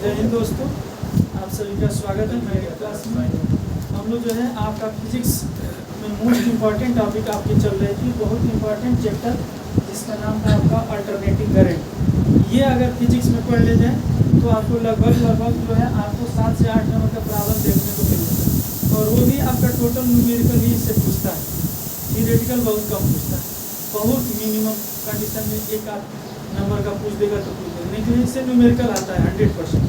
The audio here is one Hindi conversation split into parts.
जय हिंद दोस्तों, आप सभी का स्वागत है मेरे क्लास में। हम लोग जो है आपका फिजिक्स में मोस्ट इम्पॉर्टेंट टॉपिक आपकी चल रही थी, बहुत इम्पॉर्टेंट चैप्टर जिसका नाम था आपका अल्टरनेटिंग करंट। ये अगर फिजिक्स में पढ़ ले जाए तो आपको लगभग जो है आपको 7 से 8 नंबर का प्रॉब्लम देखने को मिल जाता है, और वो भी आपका टोटल न्यूमेरिकल ही इससे पूछता है। थियोरेटिकल बहुत कम पूछता है, बहुत मिनिमम कंडीशन में एक आध नंबर का पूछ देगा तो पूछ देगा, लेकिन इससे न्यूमेरिकल आता है 100%।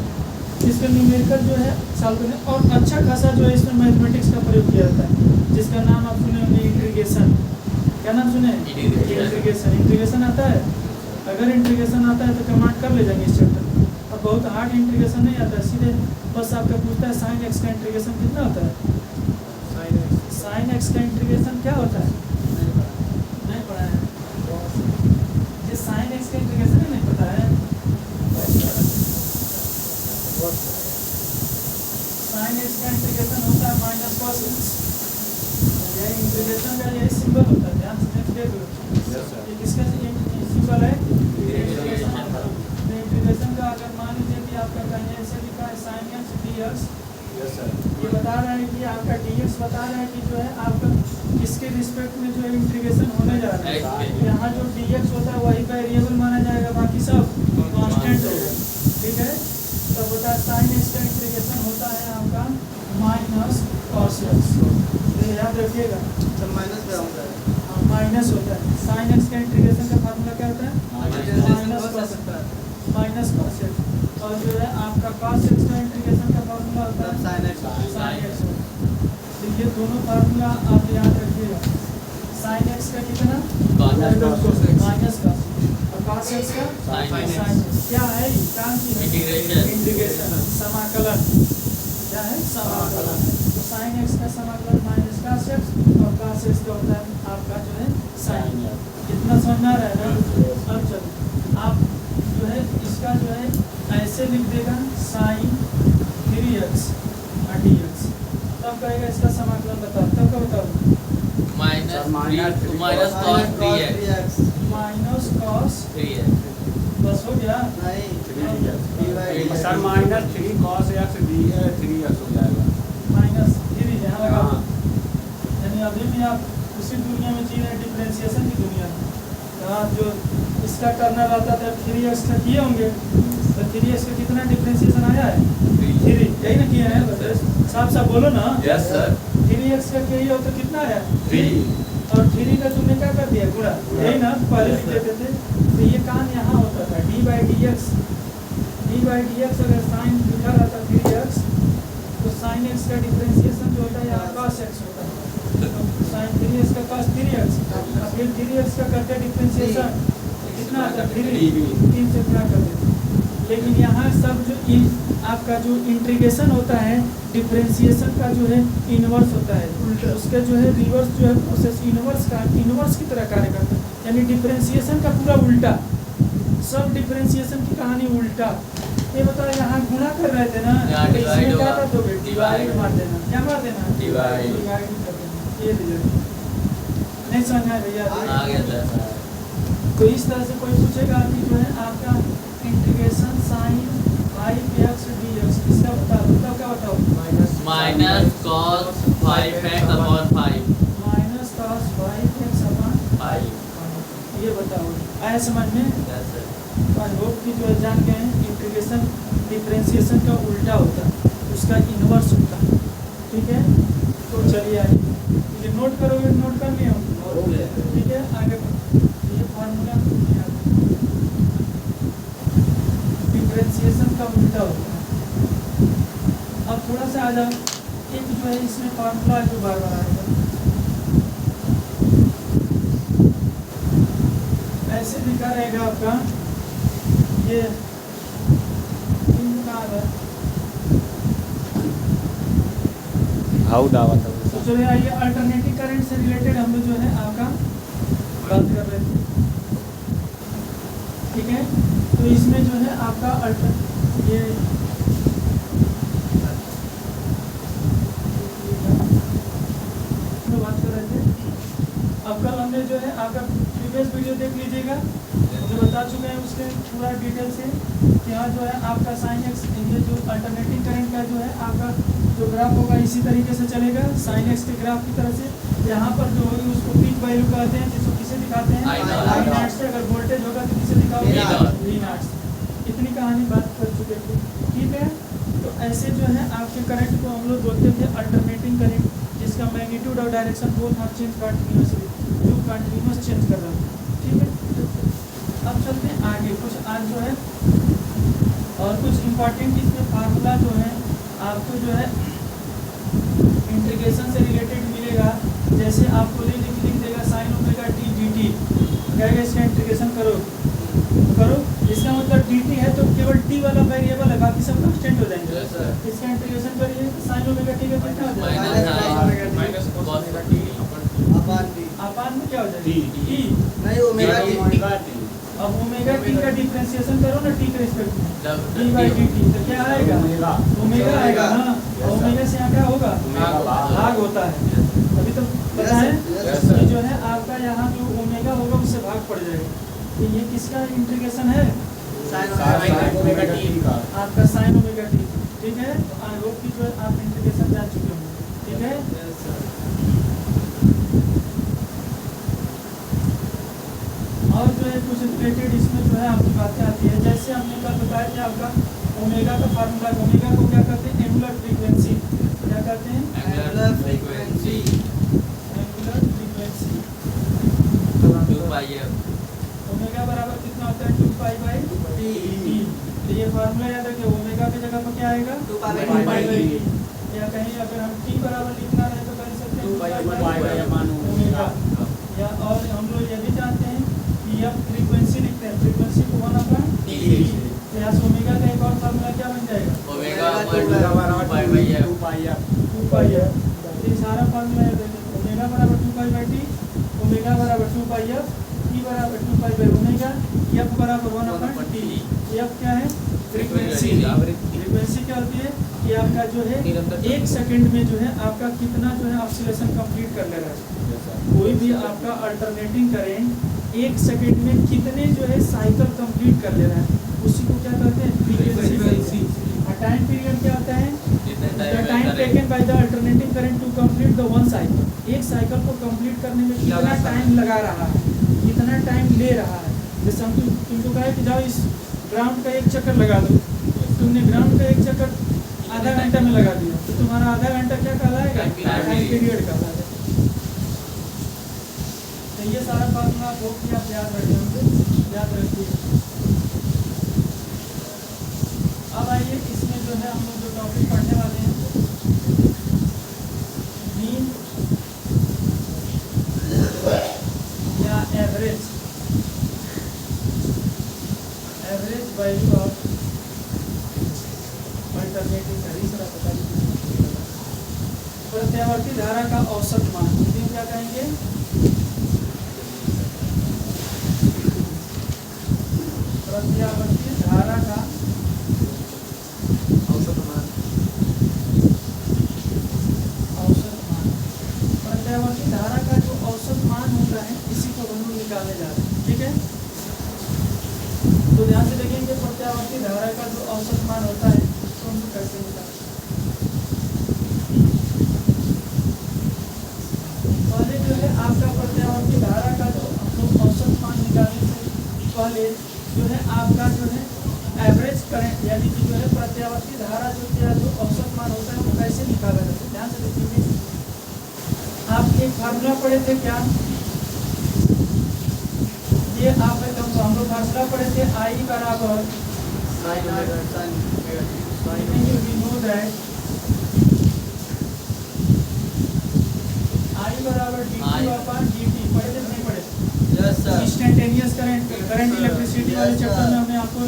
इसका न्यूमेरिकल जो है सॉल्व करने और अच्छा खासा जो है इसमें मैथमेटिक्स का प्रयोग किया जाता है, जिसका नाम आप सुने होंगे इंटीग्रेशन। क्या नाम सुने? इंटीग्रेशन। इंटीग्रेशन आता है? अगर इंटीग्रेशन आता है तो कमांड कर ले जाएंगे इस चैप्टर में। और बहुत हार्ड इंटीग्रेशन नहीं आता है, सीधे बस आपका पूछता है साइन एक्स का इंटीग्रेशन कितना होता है। साइन एक्स का इंटीग्रेशन क्या होता है? नहीं पढ़ा है। ये साइन एक्स का इंटीग्रेशन नहीं पता है। साइन एक्स का इंटीग्रेशन होता है माइनस कॉस एक्स। ये इंटीग्रेशन का यही सिंबल होता है, ध्यान से देख लो। ये किसका सिंबल है? इंटीग्रेशन का अगर मान लीजिए कि आपका कहीं ऐसे लिखा है साइन एक्स डीएक्स, ये बता रहा है कि आपका डीएक्स बता रहा है कि जो है आपका इसके रिस्पेक्ट में जो है इंटीग्रेशन होने जा रहा है। यहाँ जो डीएक्स होता है वही वेरिएबल माना जाएगा, बाकी सब कांस्टेंट होगा। ठीक है, तो होता है साइन एक्स का इंटीग्रेशन होता है आपका माइनस कॉस एक्स। तो याद रखिएगा, माइनस होता है। साइन एक्स का इंटीग्रेशन का फार्मूला क्या होता है? Minus cos x. और जो है आपका कॉस एक्स का इंटीग्रेशन का फार्मूला होता है साइन एक्स। तो ये दोनों फार्मूला आप याद रखिएगा। साइन एक्स का कितना? माइनस कॉस, और कॉस एक्स का साइन। क्या है? इंटीग्रेशन, समाकलन। क्या है? समाकलन। तो साइन एक्स का समाकलन माइनस कॉस एक्स, और कॉस एक्स का होता है आपका जो है साइन। कितना समझ आ रहा है ना? अब चलो आप जो है इसका जो है ऐसे लिख देगा साइन 3x dx, तब कहेगा इसका समाकलन बताओ, तब क्या बताओ? माइनस कॉस 3x बस हो गया। Sir minus 3 cos x d 3x हो जाएगा। माइनस 3 यहाँ लगा, यानी अभी भी आप उसी दुनिया में जी रहे हैं, डिफरेंशिएशन की दुनिया में। तो आप जो इसका करना रहता था 3x का किए होंगे, तो 3x का कितना डिफरेंशिएशन आया है? 3, यही ना किया है? साफ साफ बोलो ना। Yes sir. 3x का किए हो तो कितना आया? 3, और 3 का तुमने क्या कर दिया? गुणा, यही ना पहले लिख देते थे। तो ये काम यहाँ होता था d/dx। अगर साइन लिखा रहता 3x, तो साइन x का डिफरेंशिएशन जो होता है यहाँ cos x होता है। तो साइन 3x का cos 3x, और फिर 3x का करते डिफरेंशिएशन कितना आता है? 3 से गुणा कर देते। लेकिन यहाँ सब जो आपका जो इंटीग्रेशन होता है, डिफरेंशिएशन का जो है इनवर्स होता है, उसका जो है रिवर्स जो है प्रोसेस इनवर्स की तरह कार्य करता है, यानी डिफरेंशिएशन का पूरा उल्टा। सब डिफरेंशिएशन की कहानी उल्टा। ये बताओ, यहाँ गुणा कर रहे थे ना, इसमें क्या कर दोगे? डिवाइड मार देना। क्या मार देना? डिवाइड कर देना। ये नहीं समझ आया भैया? आ गया था। तो इस तरह से कोई पूछेगा कि जो है आपका इंटीग्रेशन साइन 5x dx, इसका बताओ क्या बताओ? Minus cos 5x upon 5। Minus cos 5x upon 5। ये बताओ, आया समझ में? आई होप कि जो जान गए हैं इंटीग्रेशन डिफरेंशिएशन का उल्टा होता है, उसका इनवर्स होता है। ठीक है, तो चलिए आइए, ये नोट करोगे? नोट कर लिया हो? ठीक है, आगे ये फार्मूला डिफरेंशिएशन का उल्टा होता है। अब थोड़ा सा आ जाओ, एक जो है इसमें फार्मूला जो बार बार आएगा, ऐसे लिखा रहेगा आपका ये हाउ दावा था। तो चलिए आइए, अल्टरनेटिव करंट से रिलेटेड हम लोग जो है आपका बात कर रहे थे। ठीक है, तो इसमें जो है आपका ये बात कर रहे थे। अब कल हमने जो है आपका प्रीवियस वीडियो देख लीजिएगा, उसमें बता चुके हैं उसके पूरा डिटेल से। यहाँ जो है आपका साइन एक्स, ये जो अल्टरनेटिंग करंट का जो है आपका जो ग्राफ होगा इसी तरीके से चलेगा साइन एक्स के ग्राफ की तरह से। यहाँ पर जो होगी उसको पीक वैल्यू कहते हैं, जिसको किसे दिखाते हैं I naught। I naught से। अगर वोल्टेज होगा तो किसे दिखाओगे V naught। V naught से। इतनी कहानी बात कर चुके थे, ठीक है। तो ऐसे जो है आपके करंट को हम लोग बोलते थे अल्टरनेटिंग करंट, जिसका मैग्नीट्यूड और direction both are change continuously, जो कंटिन्यूस चेंज कर रहा है, ठीक है। अब चलते हैं आगे, कुछ आज जो है और कुछ इम्पोर्टेंट इसमें फार्मूला जो है आपको जो है इंटीग्रेशन से रिलेटेड मिलेगा। जैसे आपको लिख देगा sign omega T D T, कहेगा इसका इंटीग्रेशन करो। इसका मतलब डी टी है तो केवल टी वाला वेरिएबल है, बाकी सब कांस्टेंट हो जाएंगे। Yes, sir। इसका इंटीग्रेशन करिए साइन ओमेगा टी का कितना हो जाएगा minus cos omega T upon में क्या हो जाएगा टी। टी। नहीं ओमेगा टी अब ओमेगा टी का डिफरेंशिएशन करो ना टी के रिस्पेक्ट में, टी बाई डी टी, तो क्या आएगा ओमेगा आएगा। हाँ, ओमेगा से यहाँ क्या होगा भाग होता है। अभी तो बताएं Yes, ये जो है आपका यहाँ जो ओमेगा होगा उससे भाग पड़ जाएगा। तो ये किसका इंटीग्रेशन है ओमेगा टी का। आपका साइन ओमेगा टी, ठीक है। आई होप कि जो आप इंटीग्रेशन जान चुके होंगे, ठीक है। और जो है कुछ रिलेटेड इसमें जो है आपकी बातें आती है। जैसे हमने कल बताया कि आपका ओमेगा का फार्मूला, ओमेगा को क्या कहते हैं एंगुलर फ्रीक्वेंसी, क्या कहते हैं एंगुलर फ्रीक्वेंसी एंगुलर फ्रीक्वेंसी। 2 पाई f। ओमेगा बराबर कितना होता है 2 पाई बाई टी। तो ये फार्मूला याद रखिए, ओमेगा की जगह पर क्या आएगा 2 पाई 2 by pi by T. T. या कहीं अगर हम टी बराबर लिखना रहे तो कर सकते हैं 2 पाई बाई ओमेगा। या और हम लोग ये भी जानते हैं कि अब फ्रीक्वेंसी लिखते हैं, फ्रीक्वेंसी को 1/T। तो यहाँ से ओमेगा का एक और फार्मूला क्या बन जाएगा ओमेगा ओमेगा बराबर 2 pi by f। 2 pi f। 2 pi F. ये सारा फार्मूला याद रखिए, ओमेगा बराबर 2 पाई बाई टी, ओमेगा बराबर 2 पाई एफ, टी बराबर 2 पाई बाई ओमेगा, एफ बराबर 1/T। एफ क्या है फ्रीक्वेंसी। फ्रीक्वेंसी क्या होती है कि आपका जो है एक सेकंड में जो है आपका कितना जो है ऑसिलेशन कंप्लीट कर ले रहा है। कोई भी आपका अल्टरनेटिंग करेंट एक सेकंड में कितने जो है साइकिल कंप्लीट कर ले रहा है, उसी को क्या कहते हैं फ्रीक्वेंसी। और टाइम पीरियड क्या होता है the time taken by the alternating current to complete the one cycle. एक साइकिल को कंप्लीट करने में कितना टाइम लगा रहा है, कितना टाइम ले रहा है। जैसे हम तुमको कहे कि जाओ इस ग्राउंड का एक चक्कर लगा दो, तुमने ग्राउंड का एक चक्कर आधा घंटा में लगा दिया, तो तुम्हारा आधा घंटा क्या कहलाएगा टाइम पीरियड कहलाएगा। तो ये सारा फार्मूला आप होप कि आप याद रखें, हमसे याद रखिए। अब आइए इसमें जो है हम लोग जो टॉपिक पढ़ने वाले हैं मीन या एवरेज वैल्यू ऑफ अल्टरनेटिंग प्रत्यावर्ती धारा का औसत मान, हिंदी में क्या कहेंगे प्रत्यावर्ती धारा का औसत मान। प्रत्यावर्ती धारा का जो औसत मान होता है इसी को हम लोग निकालने जा रहे हैं, ठीक है। तो ध्यान से देखेंगे प्रत्यावर्ती धारा का जो औसत मान होता है तो हम लोग कैसे निकालते हैं। पहले जो है आपका प्रत्यावर्ती धारा का जो हम लोग औसत मान निकालने से पहले जो है आपका जो है एवरेज करंट यानी कि जो है प्रत्यावर्ती धारा जो औसत मान होता है वो कैसे निकाला जाता है। ध्यान से देखिए, आप एक फार्मूला पढ़े थे क्या, ये आप हम लोग फार्मूला पढ़े थे आई बराबर we know that I बराबर dt अपॉन dt पढ़े थे नहीं पढ़े? Yes sir. Instantaneous current electricity वाले चैप्टर में हमने आपको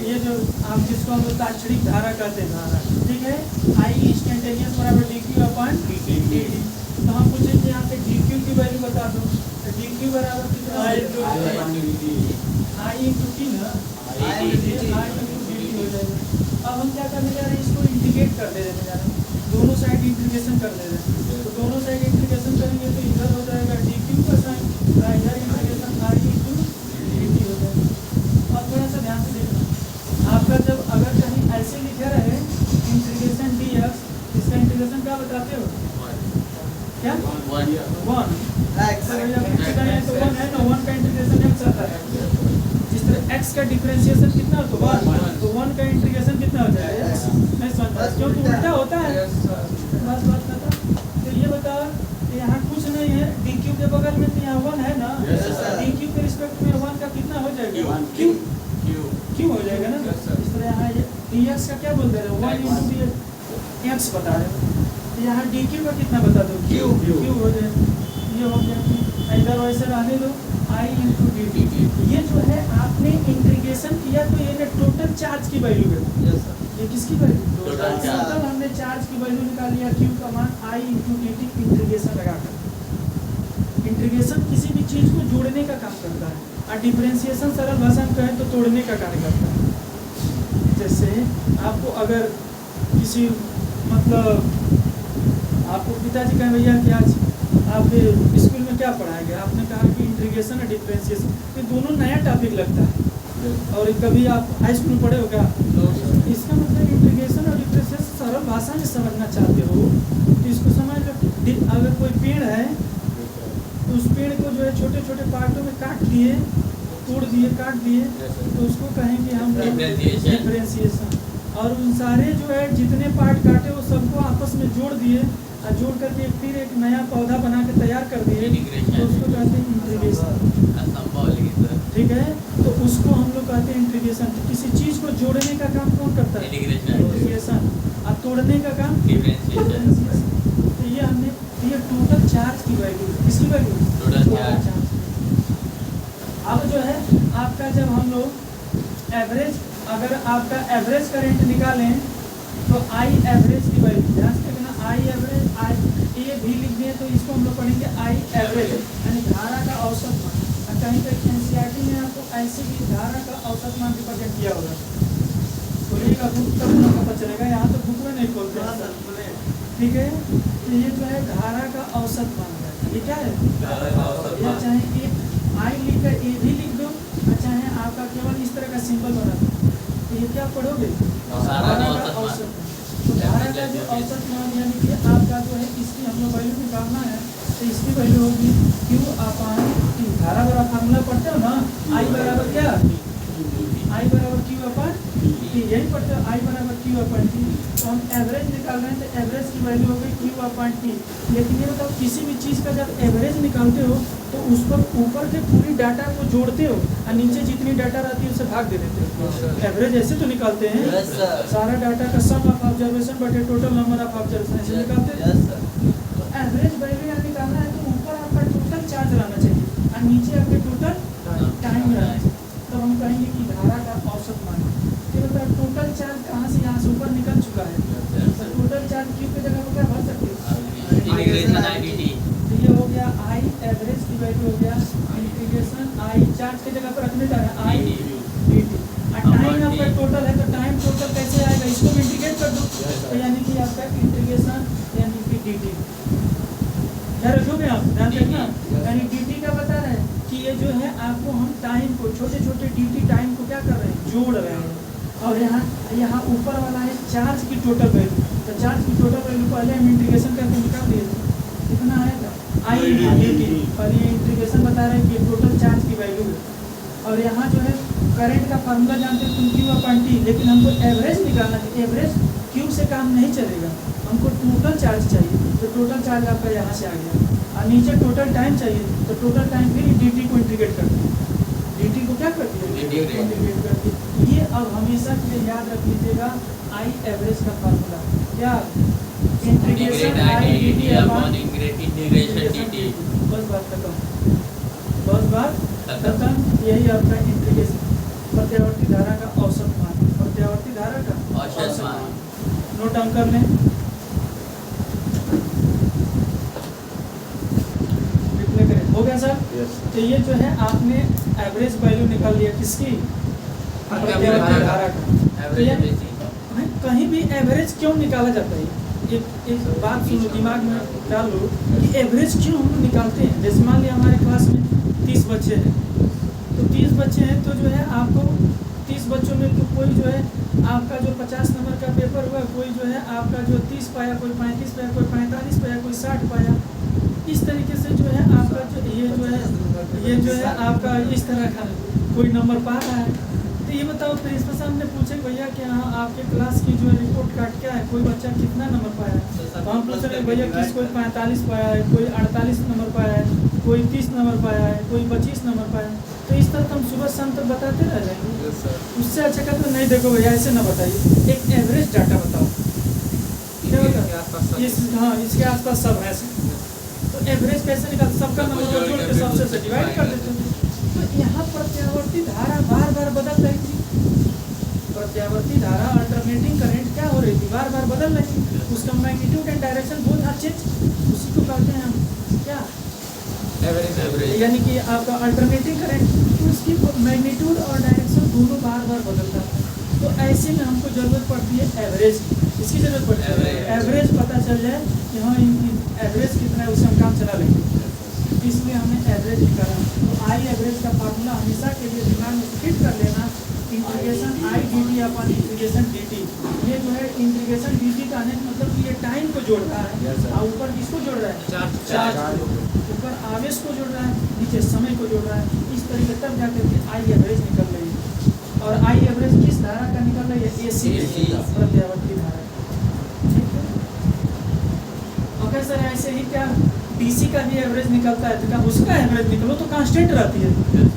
ये जो आप जिसको हम लोग तात्क्षणिक धारा कहते हैं, ठीक है। आई इंस्टेंटेनियस बराबर dq अपॉन dt। तो हम पूछेंगे यहाँ पे dq की वैल्यू बता दो, तो dq बराबर कितना आई इंटू टी ना, आई इंटू dt हो जाएगा। अब हम क्या करने जा रहे हैं, इसको इंटीग्रेट कर देने जा रहे हैं, दोनों साइड इंटीग्रेशन कर दे रहे हैं। तो दोनों साइड इंटीग्रेशन करेंगे तो इधर हो जाएगा dq का साइन, इधर इंटीग्रेशन आई इंटू dt हो जाएगा। ऐसे लिखा रहे इंटीग्रेशन dx, इसका इंटीग्रेशन क्या बताते हो? क्या? 1। X तो भैया पूछे गए तो 1 है ना, 1 का इंटीग्रेशन x आता है। जिस तरह x का डिफरेंशिएशन कितना हो तो 1, तो 1 का इंटीग्रेशन कितना हो जाएगा x। नहीं समझ पाए क्योंकि उल्टा होता है। बस बात खत्म। तो ये बताओ कि यहाँ कुछ नहीं है, dq के बगल में तो यहाँ 1 है ना, Yes, sir. dq के रिस्पेक्ट में 1 का कितना हो जाएगा? Q. क्यों हो जाएगा ना। Yes, sir. इस तरह यहाँ ये dx का क्या बोलते हैं? 1 X. into dx x बता रहे हो। तो यहाँ dq का कितना बता दो? Q. q हो जाए। ये हो गया कि इधर वैसे रहने दो I into dt। ये जो है आपने इंटीग्रेशन किया तो ये टोटल चार्ज की वैल्यू है। Yes, sir. ये किसकी वैल्यू? Total charge। टोटल हमने चार्ज की वैल्यू निकाल लिया, q का मान I into dt इंटीग्रेशन लगाकर। इंटीग्रेशन किसी भी चीज को जोड़ने का काम करता है और डिफरेंशिएशन सरल भाषा में कहें तो तोड़ने का कार्य करता है। जैसे आपको अगर किसी मतलब आपको पिताजी कहें भैया कि आज आप स्कूल में क्या पढ़ाया गया, आपने कहा कि इंटीग्रेशन और डिफरेंशिएशन, ये दोनों नया टॉपिक लगता है और कभी आप हाई स्कूल में पढ़े हो क्या? इसका मतलब इंटीग्रेशन और डिफरेंशिएशन सरल भाषा में समझना चाहते हो तो इसको समझ लो। अगर कोई पेड़ है तो उस पेड़ को जो है छोटे छोटे पार्टों में काट दिए, तोड़ दिए, काट दिए, तो उसको कहेंगे हम डिफरेंशिएशन। और उन सारे जो है जितने पार्ट काटे वो सबको आपस में जोड़ दिए और जोड़ करके फिर एक नया पौधा बना के तैयार कर दिए, तो उसको कहते हैं इंटीग्रेशन। ठीक है, तो उसको हम लोग कहते हैं इंटीग्रेशन। तो किसी चीज को जोड़ने का काम कौन करता है? इंटीग्रेशन। और तोड़ने का काम डिफरेंशिएशन। तो ये हमने ये टोटल चार्ज की वैल्यू, किसकी वैल्यू? Total charge। अब जो है आपका जब हम लोग एवरेज, अगर आपका एवरेज करंट निकालें तो आई एवरेज की वैल्यू ध्यान से देखना, आई एवरेज, आई ए भी लिख दिए तो इसको हम लोग पढ़ेंगे आई एवरेज यानी धारा का औसत मान। और कहीं कहीं एनसीईआरटी में आपको ऐसे भी धारा का औसत मान रिप्रेजेंट किया होगा, खोलिएगा बुक तब ना पता चलेगा, यहाँ तो बुक में नहीं खोलते हैं। ठीक है, तो ये जो है धारा का औसत मान है, ये क्या है? या चाहे ए आई लिख कर ए भी लिख दो, चाहे आपका केवल इस तरह का सिंबल बना दो, तो ये क्या पढ़ोगे? धारा का औसत। तो धारा का जो औसत मान यानी कि आपका जो है इसकी हम लोग वैल्यू निकालना है, तो इसकी वैल्यू होगी Q अपान T। धारा वाला फार्मूला पढ़ते हो ना, I बराबर क्या? I बराबर Q अपान T, यही पढ़ते हो, I बराबर Q अपान T। तो हम एवरेज निकाल रहे हैं तो एवरेज की वैल्यू होगी Q अपान T। लेकिन ये बताओ किसी भी चीज़ का जब एवरेज निकालते हो तो उस पर ऊपर के पूरी डाटा को जोड़ते हो और नीचे जितनी डाटा रहती है उसे भाग दे देते हो। एवरेज ऐसे तो निकालते हैं, Yes, sir. सारा डाटा का सम ऑफ ऑब्जर्वेशन बटे टोटल नंबर ऑफ ऑब्जर्वेशन ऐसे निकालते हैं। Yes, sir. तो एवरेज वैल्यू यहाँ निकालना है तो ऊपर आपका टोटल चार्ज रहना चाहिए और नीचे आपके टोटल टाइम रहना चाहिए। तो हम कहेंगे कि धारा का औसत मान। ये बताओ टोटल चार्ज कहाँ से यहाँ से ऊपर निकल चुका है, तो टोटल चार्ज Q की जगह पर क्या भर सकते हो? तो ये हो गया आई एवरेज की वैल्यू हो गया इंटीग्रेशन आई, चार्ज की जगह पर रखने जा रहे हैं आई dt। और टाइम आपका टोटल है तो टाइम टोटल कैसे आएगा, इसको भी इंटीग्रेट कर दो, तो यानी कि आपका इंटीग्रेशन यानी कि dt। क्या रखोगे आप, ध्यान रखना, यानी dt क्या बता रहे हैं कि ये जो है आपको हम टाइम को छोटे छोटे dt टाइम को क्या कर रहे हैं, जोड़ रहे हैं। और यहाँ ऊपर वाला है चार्ज की टोटल वैल्यू, तो चार्ज की टोटल वैल्यू पहले हम इंटीग्रेशन करके निकाल दिए थे, कितना आएगा आई dt। और ये इंटीग्रेशन बता रहे हैं कि टोटल चार्ज की वैल्यू है। और यहाँ जो है करंट का फार्मूला जानते हो तुम Q अपान T, लेकिन हमको एवरेज निकालना है, एवरेज Q से काम नहीं चलेगा, हमको टोटल चार्ज चाहिए, तो टोटल चार्ज आपका यहाँ से आ गया। और नीचे टोटल टाइम चाहिए, तो टोटल टाइम फिर dt को इंटीग्रेट करते हैं, dt को क्या करती है? इंटीग्रेट करती है। ये अब हमेशा के लिए याद रख लीजिएगा आई एवरेज का फार्मूला क्या? इंटीग्रेशन आई dt अपान इंटीग्रेशन dt। बस बात खत्म, बस बात खत्म। यही आपका इंटीग्रेशन प्रत्यावर्ती धारा का औसत मान, प्रत्यावर्ती धारा का औसत मान। नोट डाउन कर लें। रिप्ले करें, हो गया सर? Yes. तो ये जो है आपने एवरेज वैल्यू निकाल लिया किसकी? प्रत्यावर्ती धारा का। तो यानी कहीं भी एवरेज क्यों निकाला जाता है? एक बात सुनो, दिमाग में डाल लो कि एवरेज क्यों हम निकालते हैं। जैसे मान लिया हमारे क्लास में 30 बच्चे हैं, तो 30 बच्चे हैं तो जो है आपको 30 20 बच्चों में कोई जो है आपका जो 50 नंबर का पेपर हुआ, कोई जो है आपका जो 30 पाया, कोई 35 पाया, कोई 45 पाया, कोई 60 पाया। इस तरीके से जो है आपका ये जो है आपका इस तरह का कोई नंबर पा रहा है। तो ये बताओ, प्रिंसिपल साहब ने पूछे भैया कि हाँ आपके क्लास की जो है रिपोर्ट कार्ड क्या है, कोई बच्चा कितना नंबर पाया है, तो हम पूछ रहे हैं भैया किस कोई 45 पाया है, कोई 48 नंबर पाया है, कोई 30 नंबर पाया है, कोई 25 नंबर पाया है। तो इस तरह हम सुबह शाम तक बताते रह जाएंगे। उससे अच्छा कहते नहीं, देखो भैया ऐसे ना बताइए, एक एवरेज डाटा बताओ। क्या बताओ? हाँ, इसके आसपास सब है। तो एवरेज कैसे निकालते, सबका नंबर जोड़ के सबसे से डिवाइड कर देते हैं। तो यहाँ प्रत्यावर्ती धारा बार बार बदल रही थी, प्रत्यावर्ती धारा अल्टरनेटिंग करंट क्या हो रही थी, बार बार बदल रही थी। उसका magnitude and direction both are change, उसी को कहते हैं हम क्या, एवरेज। यानी कि आपका अल्टरनेटिंग करंट, उसकी मैग्नीट्यूड और डायरेक्शन दोनों बार बार बदलता है। तो ऐसे में हमको जरूरत पड़ती है एवरेज, इसकी जरूरत पड़ती है एवरेज पता चल जाए कि हाँ एवरेज कितना है, उससे हम काम चला लेंगे। इसलिए हमें एवरेज निकालना। तो आई एवरेज का फार्मूला हमेशा के लिए दिमाग में फिट कर लेना, integration I D T upon integration D T. ये जो है इंटीग्रेशन डी टी का आने का मतलब कि ये टाइम को जोड़ रहा है, और ऊपर किसको जोड़ रहा है, चार्ज को, ऊपर आवेश को जोड़ रहा है, नीचे समय को जोड़ रहा है। इस तरीके तब जाकर के आई एवरेज निकल रही है। और आई एवरेज किस धारा का निकल रही है, एसी प्रत्यावर्ती धारा। ठीक है, ओके सर, ऐसे ही क्या डीसी का भी एवरेज निकलता है, तो क्या उसका एवरेज निकलो तो कांस्टेंट रहती है,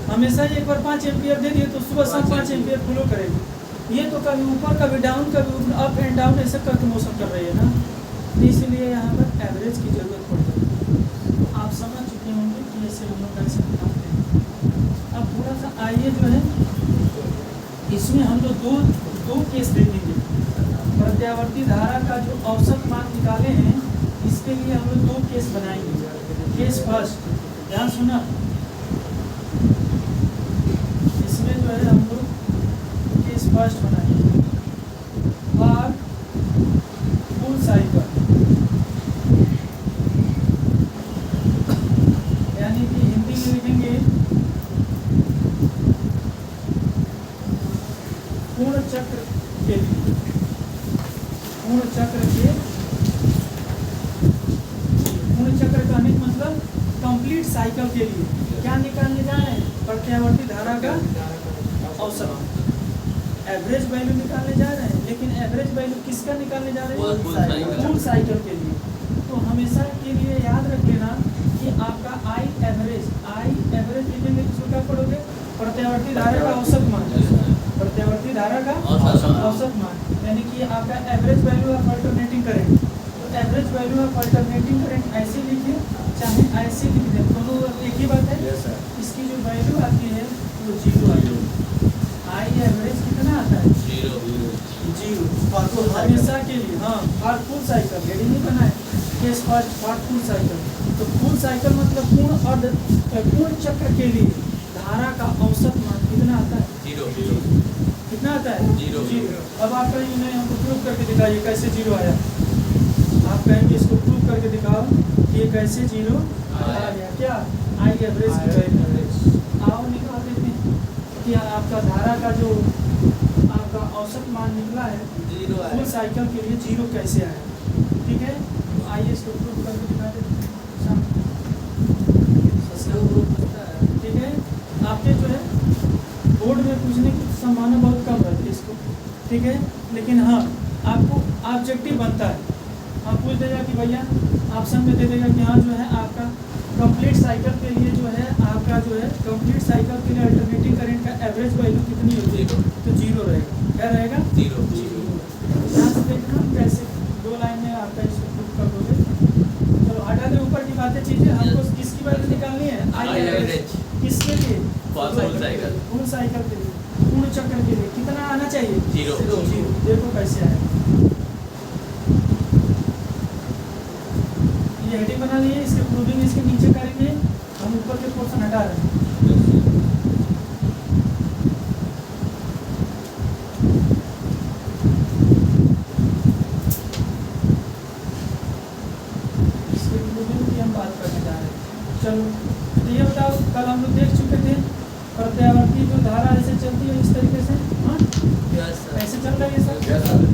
हमेशा एक बार 5 एम्पियर दे दिए तो सुबह शाम 5 एम्पियर फ्लो करेगी। ये तो कभी ऊपर कभी डाउन, कभी अप एंड डाउन ऐसे करके मौसम कर रही है ना, इसलिए यहाँ पर एवरेज की जरूरत पड़ती है। आप समझ चुके होंगे कि ऐसे हम लोग कैसे निकालते हैं। अब थोड़ा सा आइए जो है इसमें हम लोग दो केस देखेंगे। प्रत्यावर्ती धारा का जो औसत मान निकाले हैं, इसके लिए हम लोग 2 केस बनाएंगे। केस फर्स्ट, ध्यान सुना, इसमें जो है हम लोग केस फर्स्ट बनाएंगे फॉर फुल साइकिल, यानी कि हिंदी में लिखेंगे पूर्ण चक्र के लिए, पूर्ण चक्र के, पूर्ण चक्र का मतलब कंप्लीट साइकिल के लिए क्या निकालने जा रहे हैं, प्रत्यावर्ती धारा का औसत एवरेज वैल्यू निकालने जा रहे हैं। लेकिन एवरेज वैल्यू किसका निकालने जा रहे हैं, फुल साइकिल के लिए। तो हमेशा के लिए याद रख लेना कि आपका आई एवरेज लिखेंगे तो क्या पढ़ोगे, प्रत्यावर्ती धारा का औसत मान, प्रत्यावर्ती धारा का औसत मान, यानी कि आपका average value of alternating current. तो average value of alternating current ऐसे लिखिए चाहे ऐसे लिख दें, दोनों एक ही बात है। इसकी जो वैल्यू आती है वो 0 आती है। आई एवरेज कितना आता है, 0। तो हमेशा के लिए हाँ फॉर फुल साइकिल रेडी नहीं बना है, case first for full cycle. तो फुल साइकिल मतलब पूर्ण चक्र के लिए धारा का औसत मान कितना आता है, 0। कितना आता है, 0। अब आप कहेंगे नहीं हमको प्रूव करके दिखाइए कैसे 0 आया, आप कहेंगे इसको प्रूव करके दिखाओ कि ये कैसे 0 आ गया। क्या आई एवरेज की वैल्यू, आओ निकाल देते हैं कि आपका धारा का जो आपका औसत मान निकला है 0 फुल साइकिल के लिए 0 कैसे आया। ठीक है, तो आइए इसको प्रूव करके दिखा देते हैं। ठीक है, आपके जो है बोर्ड में पूछने की संभावना बहुत कम रहती है इसको। ठीक है, लेकिन हाँ आपको ऑब्जेक्टिव बनता है, आप पूछ देगा कि भैया ऑप्शन में दे देगा कि हाँ जो है आपका कंप्लीट साइकिल के लिए जो है आपका जो है कंप्लीट साइकिल के लिए अल्टरनेटिंग करंट का एवरेज वैल्यू कितनी होती है, तो 0 रहेगा। क्या रहेगा, 0। यहाँ से देखना कैसे 2 लाइन में आपका इसको प्रूव कर दोगे। चलो हटा दे ऊपर की बातें चीजें, हमको किसकी वैल्यू निकालनी है, आई एवरेज। किसके लिए, फुल साइकिल के लिए, पूर्ण चक्र के लिए कितना आना चाहिए, 0। देखो कैसे आएगा, ये हेडिंग बना लिए, इसके प्रूविंग इसके नीचे करेंगे, हम ऊपर के पोर्शन हटा रहे हैं। इसके प्रूविंग की हम बात करने जा रहे हैं। चलो तो ये बताओ, कल हम लोग देख चुके थे प्रत्यावर्ती जो धारा ऐसे चलती है इस तरीके से, हाँ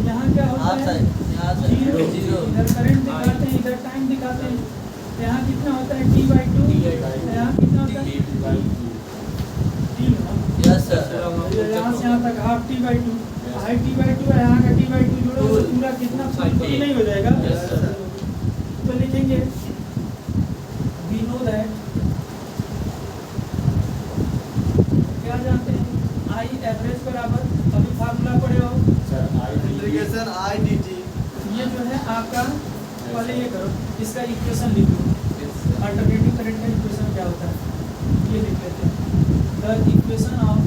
यहाँ क्या होता हाफ है साइड यहाँ से जीरो। जीरो इधर करंट दिखाते हैं, इधर टाइम दिखाते हैं। यहाँ कितना होता है T/2, यहाँ कितना होता है T ना। यस सर यहाँ से यहाँ तक हाफ T/2, हाई T/2 है, यहाँ का T/2 जोड़ो तो पूरा कितना फुल नहीं हो जाएगा। Yes, sir. तो लिखेंगे we know that, क्या जानते हैं I एवरेज बराबर, अभी फार्मूला पढ़े हो, इंटीग्रेशन आई डी टी ये जो है आपका, पहले ये करो, इसका इक्वेशन लिख लो। अल्टरनेटिव करंट का इक्वेशन क्या होता है ये लिख लेते हैं। The equation of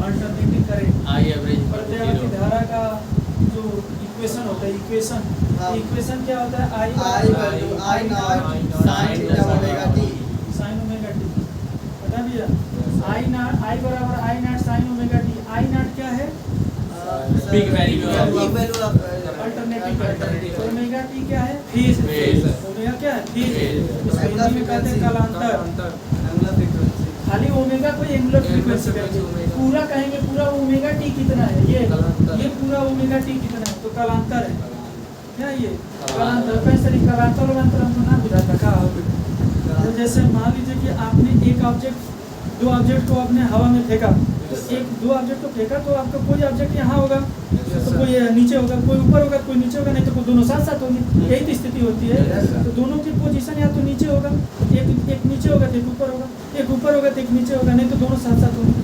alternative current, I average प्रत्यावर्ती धारा का जो इक्वेशन होता है, इक्वेशन हाँ। इक्वेशन क्या होता है I value I naught sine theta omega t sine omega t, बता दिया। आई नॉट, आई बराबर I naught sine omega t. I naught क्या है Big value of- big value of alternative current. Omega t क्या है फेज। Phase। ओमेगा क्या है फेज। Phase। इसको हिंदी में कहते हैं कालांतर। एंगुलर फ्रीक्वेंसी खाली ओमेगा को एंगुलर फ्रीक्वेंसी कहेंगे, पूरा कहेंगे पूरा ओमेगा टी कितना है, ये पूरा ओमेगा टी कितना है, तो कालांतर है क्या ये कालांतर। कैसे कालांतर और अंतर हमको ना बुझाता का। तो जैसे मान लीजिए कि आपने एक ऑब्जेक्ट, दो ऑब्जेक्ट को आपने हवा में फेंका, एक दो ऑब्जेक्ट को फेंका तो आपका कोई ऑब्जेक्ट यहाँ होगा तो कोई नीचे होगा, कोई ऊपर होगा, कोई नीचे होगा, नहीं तो कोई दोनों साथ साथ होंगे। यही तो स्थिति होती है। तो दोनों की पोजीशन या तो नीचे होगा, एक नीचे होगा तो एक ऊपर होगा, एक ऊपर होगा तो एक नीचे होगा, नहीं तो दोनों साथ साथ होंगे।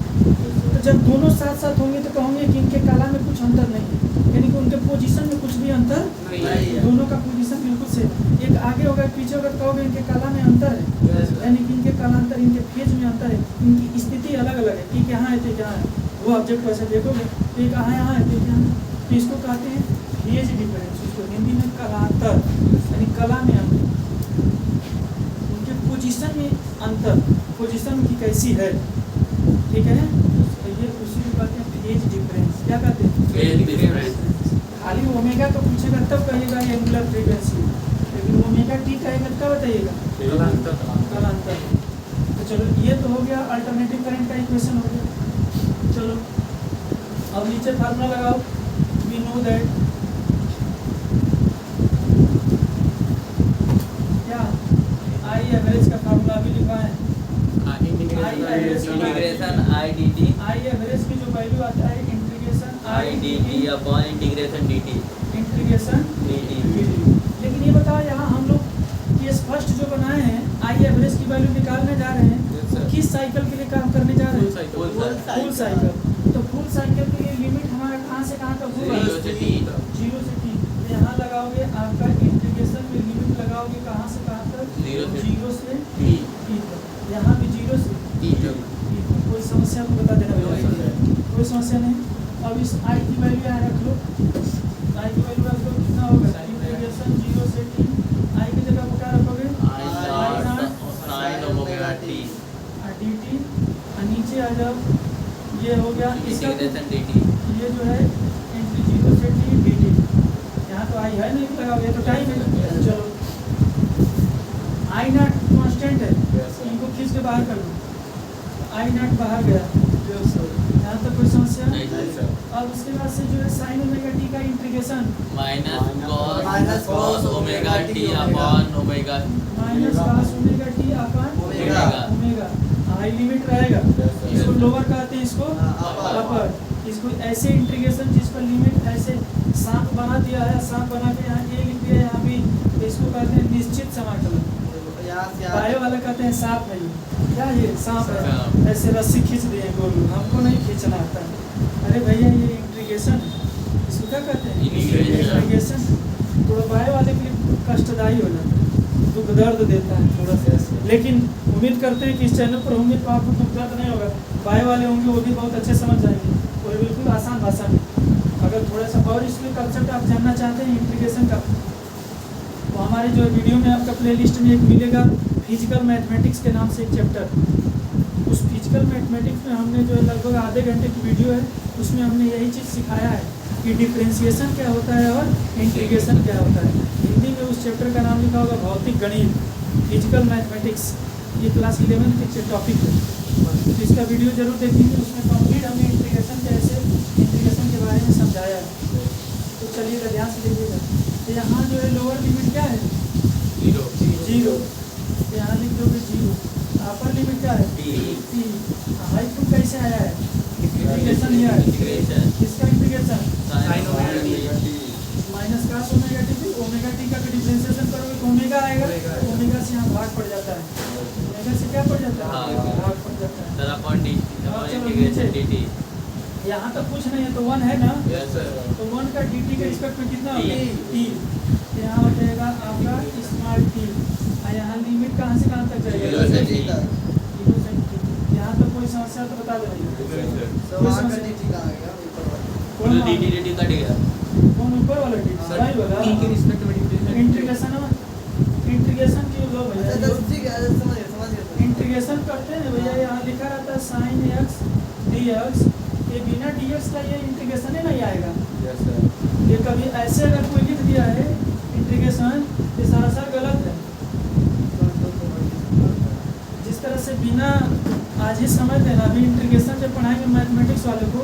तो जब दोनों साथ साथ होंगे तो कहोगे कि इनके कला में कुछ अंतर नहीं है, यानी कि उनके पोजीशन में कुछ भी अंतर नहीं है। दोनों का पोजीशन बिल्कुल सेम। एक आगे होगा पीछे होगा तो कहोगे इनके कला में अंतर है, यानी कि इनके कालांतर, इनके फेज में अंतर है, इनकी स्थिति अलग अलग है। एक यहाँ है तो एक यहाँ है, वो ऑब्जेक्ट को ऐसे देखोगे तो एक यहाँ है तो एक यहाँ है, तो इसको कहते हैं फेज डिफरेंस, इसको हिंदी में कालांतर, यानी कला में अंतर, उनके पोजीशन में अंतर, पोजीशन की कैसी है, ठीक है। तो ये उसी को कहते हैं फेज डिफरेंस। क्या कहते हैं Phase difference। खाली ओमेगा तो पूछेगा तब कहेगा एंगुलर फ्रीक्वेंसी, लेकिन ओमेगा टी कहेगा तो क्या बताइएगा कालांतर। तो चलो ये तो हो गया अल्टरनेटिव करंट का इक्वेशन हो गया। चलो अब नीचे फार्मूला लगाओ। वी नो दैट क्या आई एवरेज का फार्मूला भी लिखा है। Integration I D T I average की जो वैल्यू आता है integration I D T upon integration D T integration D T. लेकिन ये बताओ यहाँ हम लोग केस फर्स्ट जो बनाए हैं आई एवरेज की वैल्यू निकालने जा रहे हैं, तो किस साइकिल के लिए काम करने जा रहे हैं फुल साइकिल। तो फुल साइकिल के लिए लिमिट हमारा कहाँ से कहाँ तक होगा 0 से T। 0 से T। तो यहाँ लगाओगे आपका इंटीग्रेशन में लिमिट लगाओगे कहाँ से कहाँ तक 0 से 0 से T। T तक। यहाँ भी 0 से T। T तक। कोई समस्या को बता देना भैया, कोई समस्या नहीं। अब इस आई की वैल्यू यहाँ रख लो, आई की वैल्यू रख लो कितना होगा इंटीग्रेशन 0 से T। आई की जगह पर क्या रखोगे I naught sine omega t dt। नीचे आ जाओ, ये हो गया इसका, इंटीग्रेशन डी टी। ये जो है 0 से T dt। यहाँ तो आई है नहीं लगाओ, ये तो टाइम है। चलो आई नॉट कांस्टेंट है, इनको खींच के बाहर कर लो, आई नॉट बाहर गया। यहाँ तक कोई समस्या नहीं सर। अब उसके बाद से जो है साइन ओमेगा टी का integration minus cos omega T upon omega minus cos omega T upon omega. Omega. High limit रहेगा, इसको लोअर कहते हैं, इसको upper। अपर। इसको ऐसे इंटीग्रेशन जिस पर लिमिट ऐसे सांप बना दिया है, सांप बना के यहाँ ये लिख दिया है, यहाँ भी, तो इसको कहते हैं निश्चित समाकलन। यहाँ से बायो वाले कहते हैं सांप है, ये क्या ये सांप है, सांप। ऐसे रस्सी खींच दिए गोल, हमको नहीं खींचना आता है। अरे भैया ये इंटीग्रेशन है, इसको क्या कहते हैं इंटीग्रेशन। इंटीग्रेशन। थोड़ा बायो वाले के लिए कष्टदायी हो जाता है, दुख दर्द देता है थोड़ा सा, लेकिन उम्मीद करते हैं कि इस चैनल पर होंगे तो आपको दुख दर्द नहीं होगा। बायो वाले होंगे वो भी बहुत अच्छे समझ जाएंगे, और बिल्कुल आसान भाषा में। अगर थोड़ा सा और इसमें कंसेप्ट आप जानना चाहते हैं इंटीग्रेशन का, तो हमारे जो वीडियो में आपका प्लेलिस्ट में एक मिलेगा फिजिकल मैथमेटिक्स के नाम से एक चैप्टर। उस फिजिकल मैथमेटिक्स में हमने जो है लगभग आधे घंटे की वीडियो है, उसमें हमने यही चीज़ सिखाया है कि डिफरेंशिएशन क्या होता है और इंटीग्रेशन क्या होता है। हिंदी में उस चैप्टर का नाम लिखा होगा भौतिक गणित, फिजिकल मैथमेटिक्स। ये क्लास 11 के टॉपिक है। तो इसका वीडियो जरूर देखेंगे, उसमें कंप्लीट हमने इंटीग्रेशन के बारे में समझाया है। तो चलिएगा ध्यान से देखिएगा। तो यहाँ जो है लोअर लिमिट क्या है? 0। तो यहाँ लिख दोगे 0। अपर लिमिट क्या है? T। हाई टू कैसे आया है? इंटीग्रेशन लिया है। किसका integration? sin omega t minus cos omega T. फिर ओमेगा टी का डिफरेंशिएशन करोगे तो ओमेगा आएगा। ओमेगा से यहाँ भाग पड़ जाता है। ओमेगा से क्या पड़ जाता है? भाग पड़ जाता है। Sir upon dt upon integration dt। यहाँ तक कुछ नहीं है तो 1 है ना? Yes sir. तो 1 का dt के रिस्पेक्ट में कितना होगा? T। यहाँ हो जाएगा आपका स्मॉल t। और यहाँ लिमिट कहाँ से कहाँ तक जाएगा? 0 से t। 0 से t। यहाँ तक कोई समस्या तो बता दो भैया। तो वहाँ का dt कहाँ आ गया ऊपर वाला? तो dt dt कट गया। कौन ऊपर वाला टी? सही वाला। t के रिस्पेक्ट में इंटीग्रेशन की लो भैया। अच्छा ठीक है, समझ गया इंटीग्रेशन करते हैं भैया, यहाँ लिखा रहता है sin x dx। ये बिना dx का ये इंटीग्रेशन ही नहीं आएगा। Yes sir. ये कभी ऐसे अगर कोई लिख दिया है इंटीग्रेशन, ये सरासर गलत है। जिस तरह से बिना आज ही समझ लेना, अभी इंटीग्रेशन जब पढ़ाएंगे मैथमेटिक्स वाले को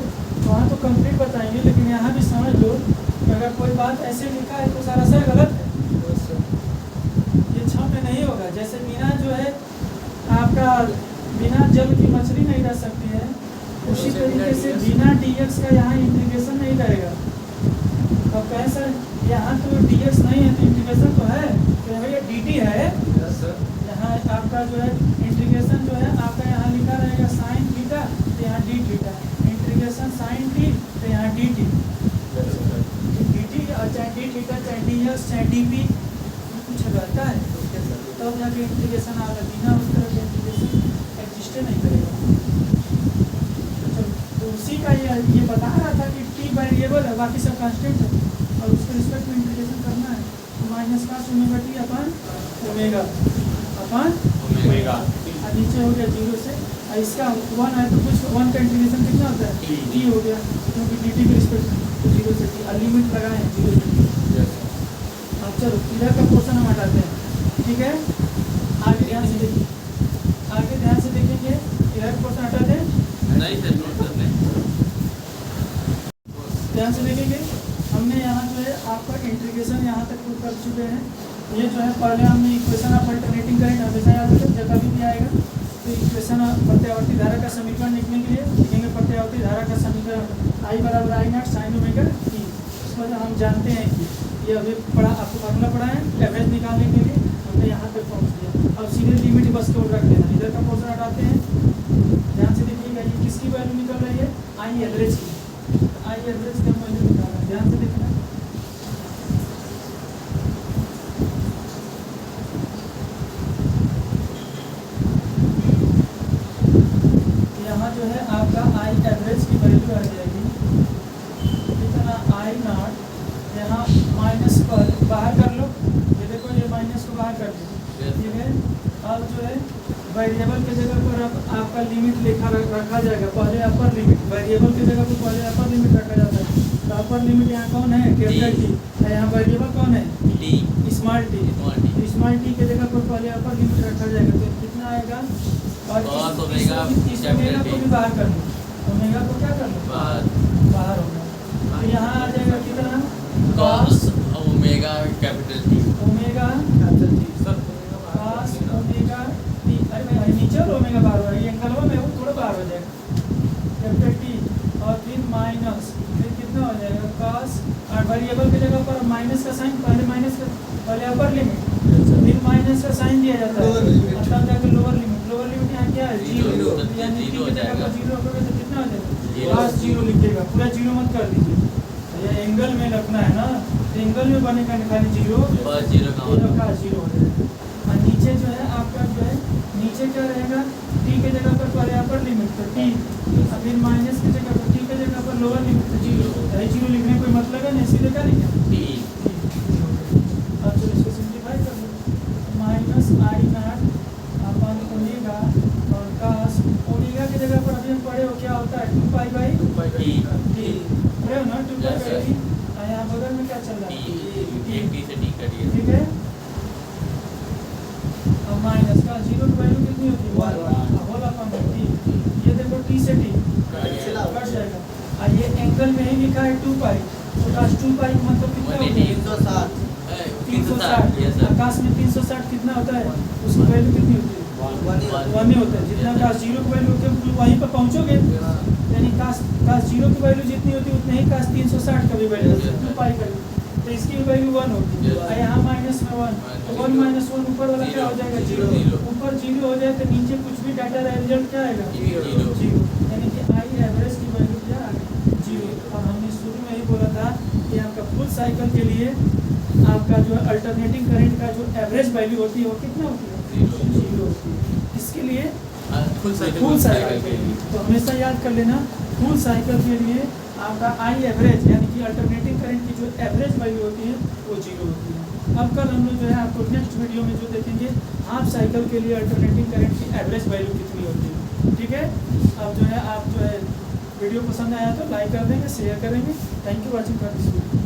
वहाँ तो कंप्लीट बताएंगे, लेकिन यहाँ भी समझ लो कि अगर कोई बात ऐसे लिखा है तो सरासर गलत है। ये क्षम्य नहीं होगा। जैसे बिना जो है आपका बिना जल की मछली नहीं रह सकती है, उसी तरीके से बिना dx का यहाँ इंटीग्रेशन नहीं रहेगा। अब कहें सर यहाँ तो dx नहीं है तो इंटीग्रेशन तो है, तो भैया dt है। यहाँ आपका जो है इंटीग्रेशन जो है आपका यहाँ लिखा रहेगा sin थीटा, तो यहाँ d theta. Integration sin t, तो यहाँ dt। dt और चाहे d थीटा, चाहे dx, चाहे dp, कुछ रहता है तब जाके इंटीग्रेशन आएगा। बिना उस तरह के इंटीग्रेशन एग्जिस्ट नहीं करेगा। तो उसी का ये बता रहा था कि t वेरिएबल है, बाकी सब कांस्टेंट है और उसके रिस्पेक्ट में इंटीग्रेशन करना है। Minus cos omega T upon omega और नीचे हो गया 0 से। और इसका 1 है तो कुछ 1 का इंटीग्रेशन कितना होता है? t हो गया, क्योंकि dt के रिस्पेक्ट में तो 0 से t। और लिमिट लगाए 0 से t। अब चलो इधर का पोर्शन हम हटाते हैं, ठीक है? आगे ध्यान से देखिए, इधर पोर्शन हटाते हैं। नहीं सर नोट कर लें। ध्यान से देखेंगे, हमने यहाँ जो है आपका इंटीग्रेशन यहाँ तक प्रूव कर चुके हैं। ये जो है पहले हमने इक्वेशन ऑफ अल्टरनेटिंग करंट हमेशा याद रखें, जब कभी भी आएगा तो इक्वेशन प्रत्यावर्ती धारा का समीकरण लिखने के लिए लिखेंगे प्रत्यावर्ती धारा का समीकरण I बराबर I0 sin ओमेगा t। इसको हम जानते हैं कि ये अभी पढ़ा, आपको फार्मूला पढ़ा है एवरेज निकालने के लिए, हमने यहाँ तक पहुँच दिया। अब सीधे लिमिट बस को रख लेना, इधर का पोर्शन हटाते हैं। ध्यान से देखिएगा, ये किसकी वैल्यू निकल रही है? आई एवरेज की। आई एवरेज का वैल्यू निकाल रहा है, ध्यान से देखना। यहाँ जो है आपका आई एवरेज की वैल्यू आ जाएगी कितना? I0। यहाँ माइनस पर बाहर कर लो, ये देखो ये माइनस को बाहर कर दो, ठीक है? अब जो है वेरिएबल के जगह पर अब आपका लिमिट रखा जाएगा। पहले अपर लिमिट, वेरिएबल की जगह पर पहले अपर लिमिट रखा जाता है। तो अपर लिमिट यहाँ कौन है? Capital T. यहाँ वेरिएबल कौन है? t small T. Small T के जगह पर पहले अपर लिमिट रखा जाएगा, तो कितना आएगा? और cos इस ओमेगा ओमेगा को भी बाहर कर लो, ओमेगा को क्या कर लो? बाहर होगा। तो यहाँ आ जाएगा कितना? cos omega capital T। Omega cos omega T. अरे भाई नीचे और ओमेगा बाहर होगा, ये एंगलवा में वो थोड़ा बाहर हो जाएगा कैपिटल टी। और फिर माइनस, फिर कितना हो जाएगा? cos, और वेरिएबल की जगह पर माइनस का साइन, पहले अपर लिमिट, फिर माइनस का साइन दिया जाता है, और तब जाकर लोअर लिमिट। लोअर लिमिट यहाँ क्या है? 0। यानी टी की जगह पर 0 रखोगे तो कितना हो जाएगा? cos 0 लिखिएगा, पूरा 0 मत कर दीजिए, ये एंगल में रखना है ना, तो एंगल में बनेगा खाली 0 बस 0 का मतलब का 0 हो जाएगा। और नीचे जो है आपका जो है नीचे क्या रहेगा? टी के जगह पर पहले अपर लिमिट तो टी, और फिर माइनस की जगह पर टी के जगह पर लोअर लिमिट तो 0। 0 लिखने कोई मतलब है नहीं, सीधे क्या लिखें? t। अब चलो इसको सिंप्लीफाई कर लो। माइनस I0 अपन ओमेगा और cos ओमेगा की जगह पर अभी हम पढ़े हो क्या होता है? 2 पाई t पढ़े हो ना? 2 पाई बाई टी। यहाँ बगल में क्या चल रहा है? t से t करिए। ठीक है। अब माइनस का 0 की वैल्यू कितनी होती है? 1 होल अपन टी। लिखा है 2 पाई, तो cos 2 पाई का मतलब कितना होता है? 360 360। Yes sir. आकाश में 360 कितना होता है? उसकी वैल्यू कितनी होती है? 1 ही होता है। जितना cos 0 की वैल्यू होती है बिल्कुल वहीं पर पहुंचोगे, यानी cos 0 की वैल्यू जितनी होती है उतनी ही cos 360 का भी वैल्यू होती है, 2 पाई का भी। तो इसकी भी वैल्यू 1 होती है, और यहाँ माइनस में 1, तो 1 माइनस 1 ऊपर वाला क्या हो जाएगा? 0। ऊपर 0 हो जाए तो नीचे कुछ भी डाटा रहे, रिजल्ट क्या आएगा? 0। यानी कि आई एवरेज की वैल्यू क्या आ गई? 0। और हमने शुरू में ही बोला था कि आपका फुल साइकिल के लिए आपका जो अल्टरनेटिंग करंट का जो एवरेज वैल्यू होती है वो कितना होती है? 0 होती है। इसके लिए फुल फुल साइकिल के लिए तो हमेशा याद कर लेना, फुल साइकिल के लिए आपका आई एवरेज यानी कि अल्टरनेटिंग करंट की जो एवरेज वैल्यू होती है वो 0 होती है। अब कल हम लोग जो है आपको नेक्स्ट वीडियो में जो देखेंगे हाफ साइकिल के लिए अल्टरनेटिंग करंट की एवरेज वैल्यू कितनी होती है। ठीक है, अब जो है आप जो है वीडियो पसंद आया तो लाइक कर देंगे, शेयर करेंगे। Thank you watching for this video.